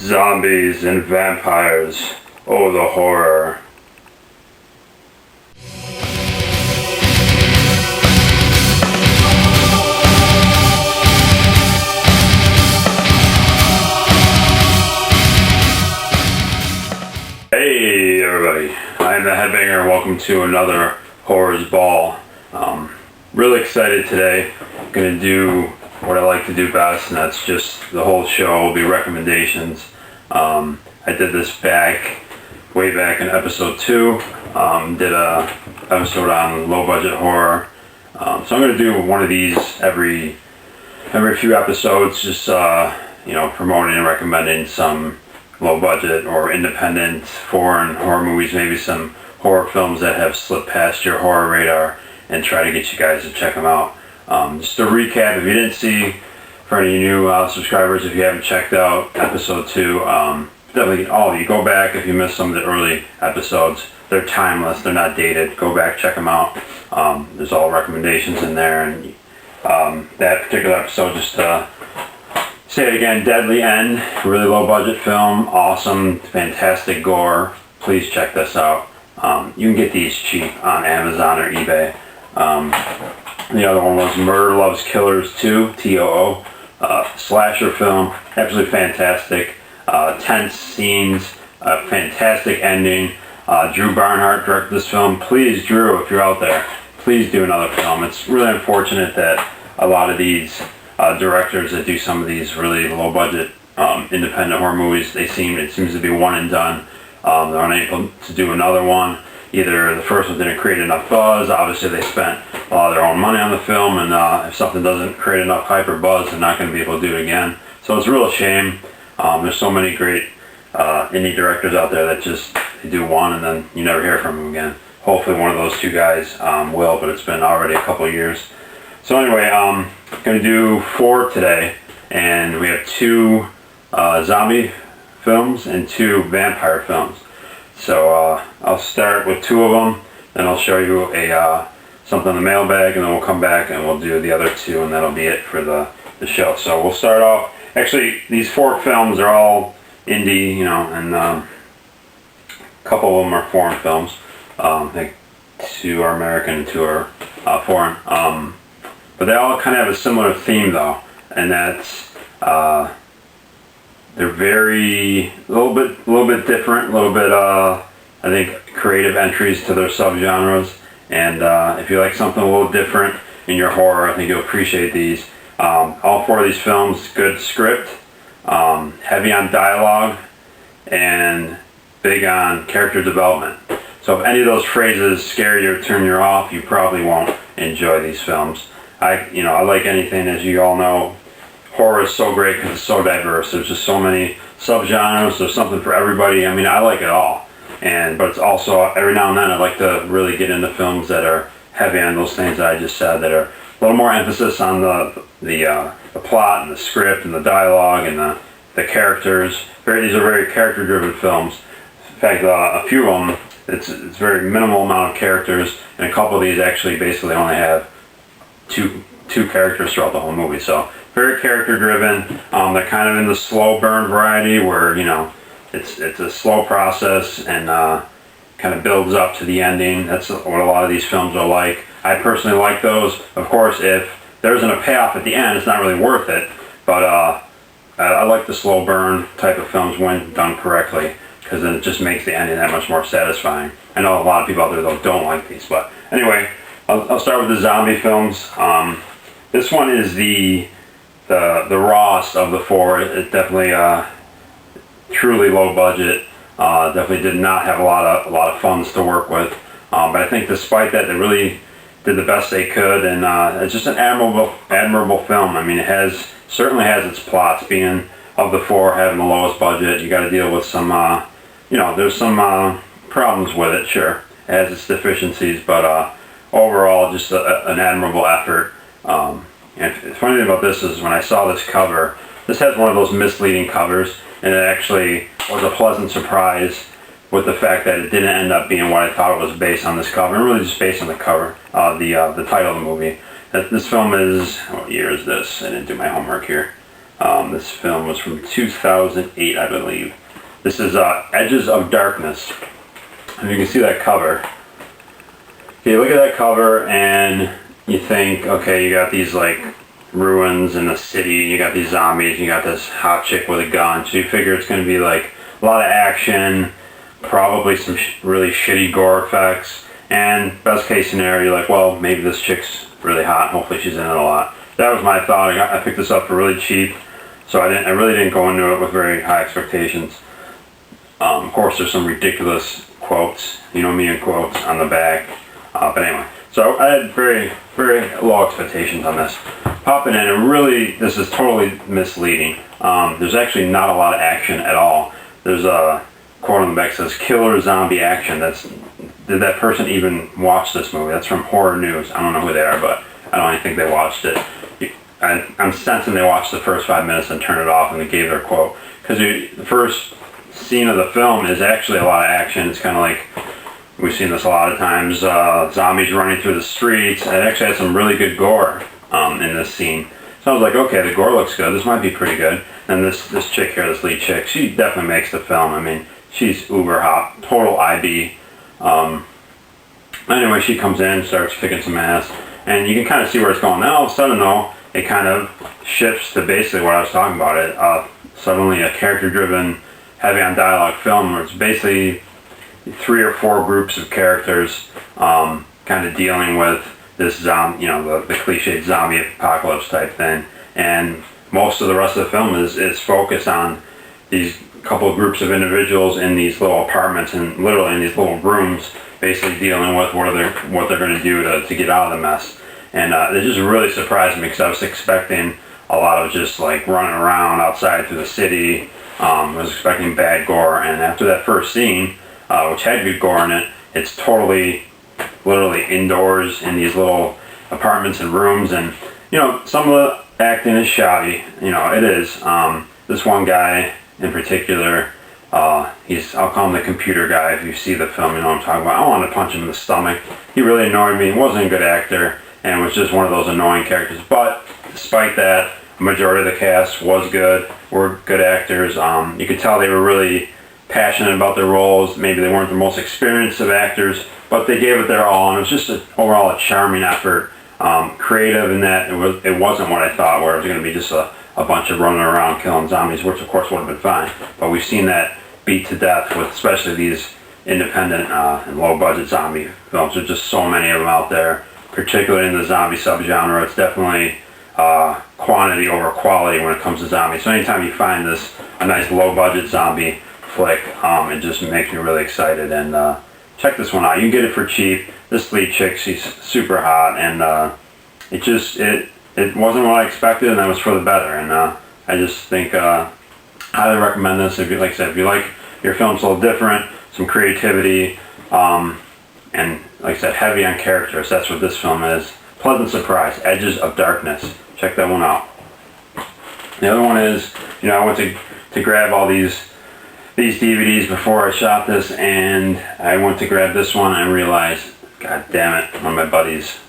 Zombies and vampires. Oh, the horror. Hey everybody, I'm the Headbanger and welcome to another Horrors Ball. Really excited today. I'm going to do what I like to do best, and that's just the whole show will be recommendations. I did this way back in episode 2. Did a episode on low budget horror. So I'm going to do one of these every few episodes, just promoting and recommending some low budget or independent foreign horror movies, maybe some horror films that have slipped past your horror radar, and try to get you guys to check them out. Just to recap, if you didn't see, for any new subscribers, if you haven't checked out episode 2, definitely all of you, go back if you missed some of the early episodes. They're timeless, they're not dated. Go back, check them out. There's all recommendations in there, and that particular episode, just to say it again, Deadly End, really low budget film, awesome, fantastic gore. Please check this out. You can get these cheap on Amazon or eBay. The other one was Murder Loves Killers 2, T-O-O, slasher film, absolutely fantastic, tense scenes, fantastic ending. Drew Barnhart directed this film. Please, Drew, if you're out there, please do another film. It's really unfortunate that a lot of these directors that do some of these really low budget independent horror movies, it seems to be one and done. They're unable to do another one. Either the first one didn't create enough buzz, obviously they spent a lot of their own money on the film, and if something doesn't create enough hype or buzz, they're not going to be able to do it again. So it's a real shame. There's so many great indie directors out there that just they do one and then you never hear from them again. Hopefully one of those two guys will, but it's been already a couple of years. So anyway, I'm going to do 4 today, and we have 2 zombie films and 2 vampire films. So I'll start with 2 of them, then I'll show you something in the mailbag, and then we'll come back and we'll do the other 2, and that'll be it for the show. So we'll start off. Actually, these 4 films are all indie, and a couple of them are foreign films. I think 2 are American and 2 are foreign. But they all kind of have a similar theme, though, and that's they're a little bit different, a little bit, I think, creative entries to their subgenres. And if you like something a little different in your horror, I think you'll appreciate these. All 4 of these films, good script, heavy on dialogue, and big on character development. So if any of those phrases scare you or turn you off, you probably won't enjoy these films. I like anything, as you all know. Horror is so great because it's so diverse. There's just so many subgenres. There's something for everybody. I mean, I like it all. But it's also, every now and then, I like to really get into films that are heavy on those things that I just said, that are a little more emphasis on the plot and the script and the dialogue and the characters. These are very character-driven films. In fact, a few of them, it's very minimal amount of characters, and a couple of these actually basically only have two characters throughout the whole movie. So very character driven. They're kind of in the slow burn variety where it's a slow process and kind of builds up to the ending. That's what a lot of these films are like. I personally like those. Of course, if there isn't a payoff at the end, it's not really worth it. But I like the slow burn type of films when done correctly, because then it just makes the ending that much more satisfying. I know a lot of people out there though don't like these, but anyway, I'll start with the zombie films. This one is the rawest of the 4. It definitely truly low budget. Definitely did not have a lot of funds to work with. But I think despite that, they really did the best they could, and it's just an admirable film. I mean, it certainly has its plots. Being of the 4, having the lowest budget, you got to deal with some there's some problems with it. Sure, it has its deficiencies, but overall, just an admirable effort. And the funny thing about this is when I saw this cover, this has one of those misleading covers, and it actually was a pleasant surprise with the fact that it didn't end up being what I thought it was based on this cover, and really just based on the cover, the title of the movie. This film is, what year is this? I didn't do my homework here. This film was from 2008, I believe. This is Edges of Darkness. And you can see that cover. Okay, look at that cover and you think, okay, you got these like ruins in the city, you got these zombies, you got this hot chick with a gun, so you figure it's going to be like a lot of action, probably some really shitty gore effects, and best case scenario, you're like, well, maybe this chick's really hot, hopefully she's in it a lot. That was my thought. I picked this up for really cheap, so I really didn't go into it with very high expectations. Of course, there's some ridiculous quotes, you know me and quotes on the back, but anyway, so I had very, very low expectations on this. Popping in, and really, this is totally misleading. There's actually not a lot of action at all. There's a quote on the back that says, "Killer zombie action." Did that person even watch this movie? That's from Horror News. I don't know who they are, but I don't even think they watched it. I'm sensing they watched the first 5 minutes and turned it off and they gave their quote. Because the first scene of the film is actually a lot of action. It's kind of like, we've seen this a lot of times, zombies running through the streets. It actually had some really good gore in this scene. So I was like, okay, the gore looks good. This might be pretty good. And this chick here, this lead chick, she definitely makes the film. I mean, she's uber hot, total IB. Anyway, she comes in, starts kicking some ass, and you can kind of see where it's going. Then all of a sudden, though, it kind of shifts to basically what I was talking about. Suddenly a character-driven, heavy-on-dialogue film where it's basically 3 or 4 groups of characters kind of dealing with this zombie, the cliched zombie apocalypse type thing. And most of the rest of the film is focused on these couple of groups of individuals in these little apartments and literally in these little rooms, basically dealing with what they're going to do to get out of the mess. And it just really surprised me because I was expecting a lot of just like running around outside through the city. I was expecting bad gore, and after that first scene, which had good gore in it, it's totally, literally indoors in these little apartments and rooms, and some of the acting is shoddy. It is. This one guy in particular, I'll call him the computer guy. If you see the film, you know what I'm talking about. I wanted to punch him in the stomach. He really annoyed me. He wasn't a good actor, and was just one of those annoying characters. But despite that, the majority of the cast was good. Were good actors. You could tell they were really passionate about their roles. Maybe they weren't the most experienced of actors, but they gave it their all, and it was just overall a charming effort. Creative in that it wasn't what I thought, where it was going to be just a bunch of running around killing zombies, which of course would have been fine. But we've seen that beat to death with especially these independent and low-budget zombie films. There's just so many of them out there, particularly in the zombie subgenre. It's definitely quantity over quality when it comes to zombies. So anytime you find a nice low-budget zombie flick, it just makes me really excited. And check this one out. You can get it for cheap. This lead chick, she's super hot, and it wasn't what I expected, and that was for the better. And I just think highly recommend this. If you like your film's a little different, some creativity, and like I said, heavy on characters. That's what this film is. Pleasant surprise. Edges of Darkness. Check that one out. The other one is, I went to grab all these DVDs before I shot this, and I went to grab this one and realized, god damn it, one of my buddies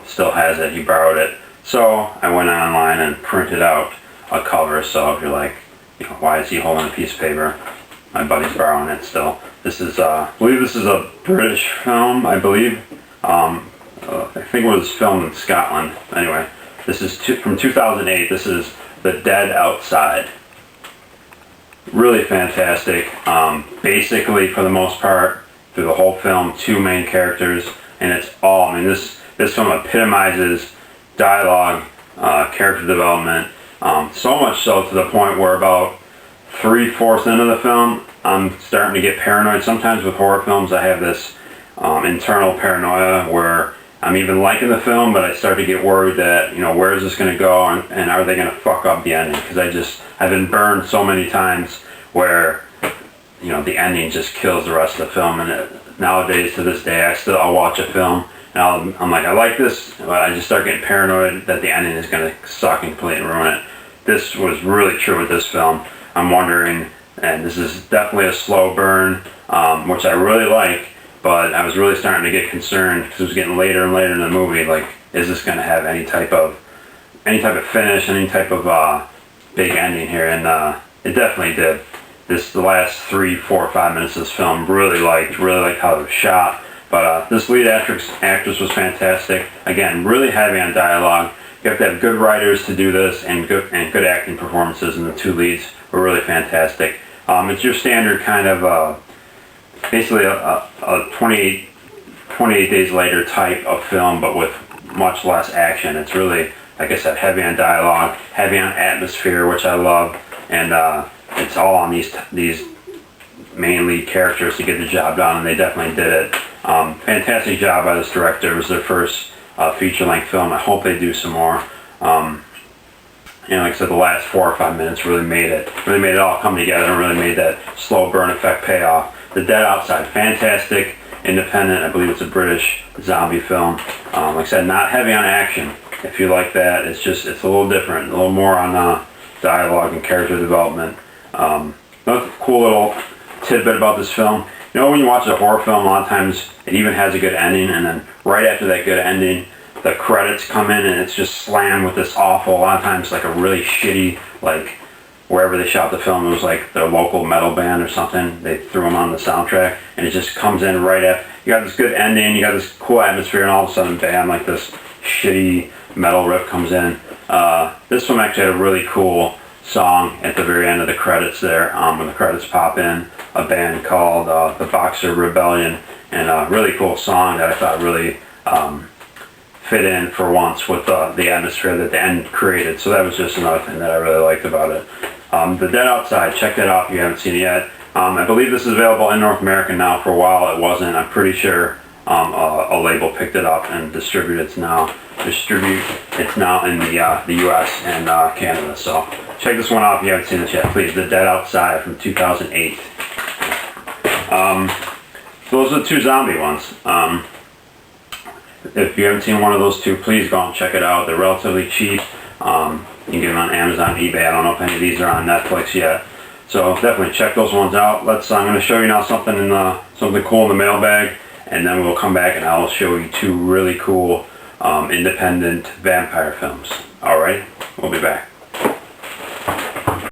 still has it. He borrowed it. So I went online and printed out a cover. So if you're like, why is he holding a piece of paper? My buddy's borrowing it still. This is, I believe this is a British film, I believe. I think it was filmed in Scotland. Anyway, this is from 2008. This is The Dead Outside. Really fantastic. Basically, for the most part, through the whole film, 2 main characters, and it's all, this film epitomizes dialogue, character development, so much so to the point where about 3/4 into the film, I'm starting to get paranoid. Sometimes with horror films, I have this internal paranoia where I'm even liking the film, but I start to get worried that, where is this going to go, and are they going to fuck up the ending? Because I've been burned so many times where, the ending just kills the rest of the film. And nowadays, to this day, I'll watch a film, and I'm like, I like this, but I just start getting paranoid that the ending is going to suck and completely ruin it. This was really true with this film. I'm wondering, and this is definitely a slow burn, which I really like, but I was really starting to get concerned because it was getting later and later in the movie. Like, is this going to have any type of finish, any type of big ending here, and it definitely did. The last 3, 4, 5 minutes of this film, really liked how it was shot. But this lead actress was fantastic. Again, really heavy on dialogue. You have to have good writers to do this, and good acting performances, and the two leads were really fantastic. It's your standard kind of basically a 28 days later type of film, but with much less action. It's really, like I said, heavy on dialogue, heavy on atmosphere, which I love, and it's all on these main lead characters to get the job done, and they definitely did it. Fantastic job by this director. It was their first feature-length film. I hope they do some more. Like I said, the last 4 or 5 minutes really made it all come together, and really made that slow burn effect pay off. The Dead Outside, fantastic, independent. I believe it's a British zombie film. Like I said, not heavy on action. If you like that, it's a little different, a little more on dialogue and character development. Another cool little tidbit about this film. You know, when you watch a horror film, a lot of times it even has a good ending, and then right after that good ending, the credits come in, and it's just slammed with this awful, a lot of times like a really shitty, like wherever they shot the film, it was like their local metal band or something. They threw them on the soundtrack, and it just comes in right after. You got this good ending, you got this cool atmosphere, and all of a sudden, bam, like this shitty metal riff comes in. This film actually had a really cool song at the very end of the credits there, when the credits pop in, a band called the Boxer Rebellion, and a really cool song that I thought really fit in for once with the atmosphere that the end created. So that was just another thing that I really liked about it. The Dead Outside, check that out if you haven't seen it yet. I believe this is available in North America now. For a while it wasn't. I'm pretty sure a label picked it up and distribute it's now in the US and Canada. So check this one out if you haven't seen it yet, please. The Dead Outside from 2008. Those are the two zombie ones. If you haven't seen one of those two, please go and check it out. They're relatively cheap. You can get them on Amazon, eBay. I don't know if any of these are on Netflix yet. So definitely check those ones out. I'm going to show you now something cool in the mailbag, and then we'll come back and I'll show you two really cool independent vampire films. Alright, we'll be back.